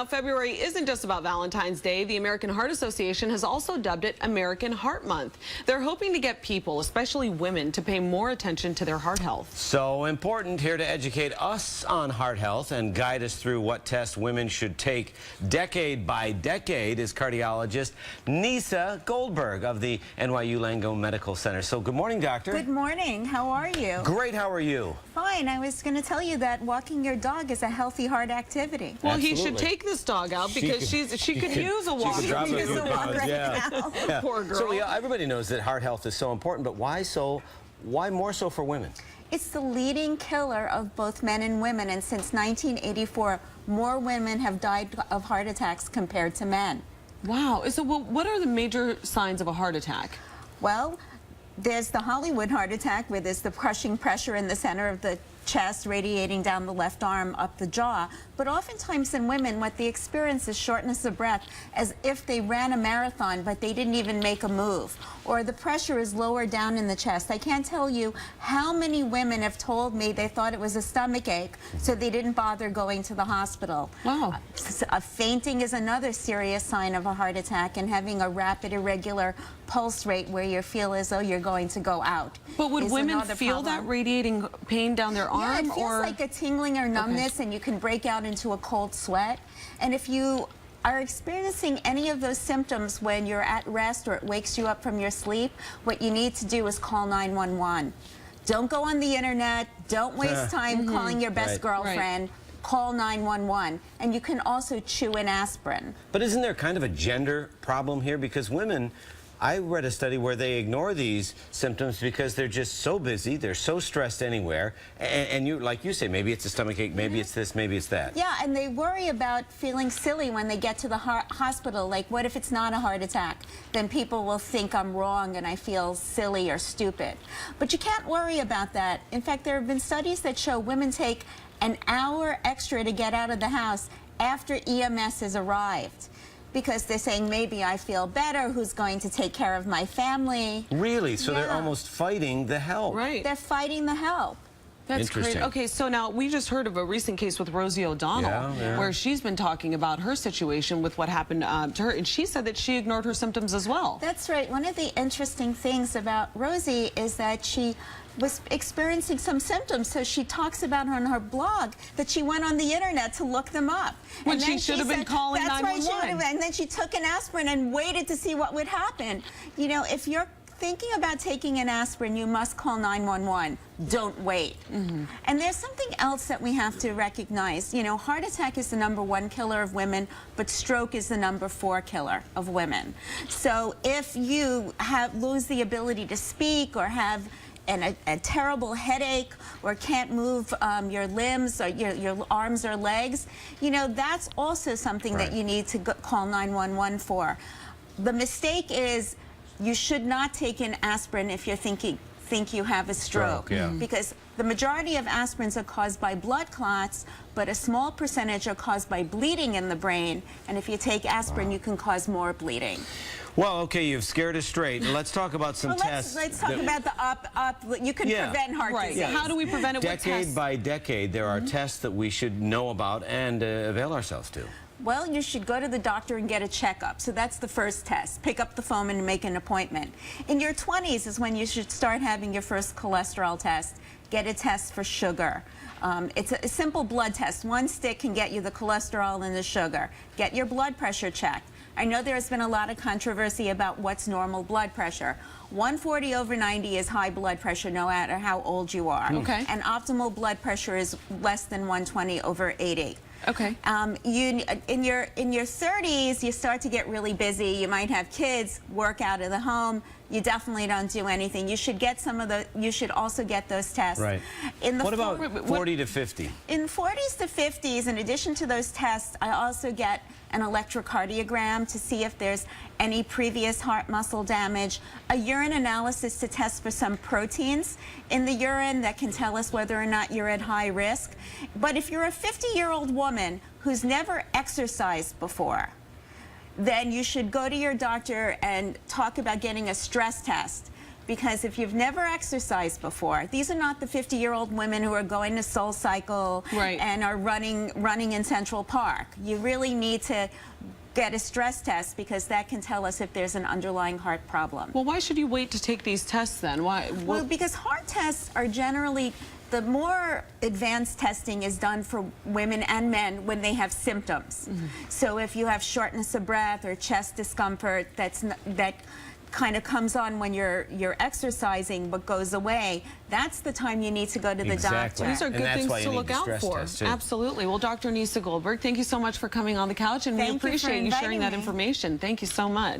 February isn't just about Valentine's Day. The American Heart Association has also dubbed it American Heart Month. They're hoping to get people, especially women, to pay more attention to their heart health. So important, here to educate us on heart health and guide us through what tests women should take decade by decade is cardiologist Nieca Goldberg of the NYU Langone Medical Center. So good morning, doctor. Good morning. How are you? Great. How are you? Fine. I was going to tell you that walking your dog is a healthy heart activity. Well, Absolutely. he should take this dog out because she could use a walk. She could drop use a walk right yeah. now. Yeah. Poor girl. So everybody knows that heart health is so important, but why so? Why more so for women? It's the leading killer of both men and women, and since 1984, more women have died of heart attacks compared to men. Wow. So what are the major signs of a heart attack? Well, there's the Hollywood heart attack, where there's the crushing pressure in the center of the chest radiating down the left arm up the jaw. But oftentimes in women, what they experience is shortness of breath, as if they ran a marathon but they didn't even make a move. Or the pressure is lower down in the chest. I can't tell you how many women have told me they thought it was a stomach ache, so they didn't bother going to the hospital. Wow. Fainting is another serious sign of a heart attack, and having a rapid, irregular pulse rate where you feel as though you're going to go out. But would women feel that radiating pain down their arm? Yeah, it feels like a tingling or numbness, and you can break out into a cold sweat. And if you are experiencing any of those symptoms when you're at rest or it wakes you up from your sleep, what you need to do is call 911. Don't go on the internet. Don't waste time calling your best girlfriend. Call 911. And you can also chew an aspirin. But isn't there kind of a gender problem here? Because women, I read a study where they ignore these symptoms because they're just so busy, they're so stressed anywhere, and you, like you say, maybe it's a stomach ache, maybe it's this, maybe it's that. Yeah, and they worry about feeling silly when they get to the hospital. Like, what if it's not a heart attack? Then people will think I'm wrong and I feel silly or stupid. But you can't worry about that. In fact, there have been studies that show women take an hour extra to get out of the house after EMS has arrived, because they're saying, maybe I feel better, who's going to take care of my family? Really? So they're almost fighting the help. Right. They're fighting the help. That's great. Okay, so now we just heard of a recent case with Rosie O'Donnell, where she's been talking about her situation with what happened to her, and she said that she ignored her symptoms as well. That's right. One of the interesting things about Rosie is that she was experiencing some symptoms, so she talks about on her blog that she went on the internet to look them up. When she should have been calling 911. That's right, and then she took an aspirin and waited to see what would happen. You know, if you're thinking about taking an aspirin, you must call 911. Don't wait. And there's something else that we have to recognize. You know, heart attack is the #1 killer of women, but stroke is the #4 killer of women. So if you lose the ability to speak, or have a terrible headache, or can't move your limbs or your arms or legs, you know, that's also something that you need to call 911 for. The mistake is you should not take an aspirin if you think you have a stroke, because the majority of aspirins are caused by blood clots, but a small percentage are caused by bleeding in the brain, and if you take aspirin, you can cause more bleeding. Well, okay, you've scared us straight. Let's talk about some tests. Let's talk about the you can prevent heart disease. How do we prevent it with tests? Decade by decade, there are tests that we should know about and avail ourselves to. Well, you should go to the doctor and get a checkup. So that's the first test. Pick up the phone and make an appointment. In your 20s is when you should start having your first cholesterol test. Get a test for sugar. It's a simple blood test. One stick can get you the cholesterol and the sugar. Get your blood pressure checked. I know there's been a lot of controversy about what's normal blood pressure. 140/90 is high blood pressure no matter how old you are. And optimal blood pressure is less than 120/80. Okay. In your 30s, you start to get really busy. You might have kids, work out of the home. You definitely don't do anything. You should get you should also get those tests. Right. What about 40 to 50? In 40s to 50s, in addition to those tests, I also get an electrocardiogram to see if there's any previous heart muscle damage, a urine analysis to test for some proteins in the urine that can tell us whether or not you're at high risk. But if you're a 50-year-old woman who's never exercised before, then you should go to your doctor and talk about getting a stress test, because if you've never exercised before, these are not the 50-year-old women who are going to Soul Cycle and are running in Central Park. You really need to get a stress test, because that can tell us if there's an underlying heart problem. Well, why should you wait to take these tests then? Why? Well, because heart tests are generally, the more advanced testing is done for women and men when they have symptoms. So if you have shortness of breath or chest discomfort, that kind of comes on when you're exercising but goes away, that's the time you need to go to the doctor. These are good things to look out for. Absolutely. Well, Dr. Nieca Goldberg, thank you so much for coming on the couch, and we appreciate you sharing that information. Thank you so much.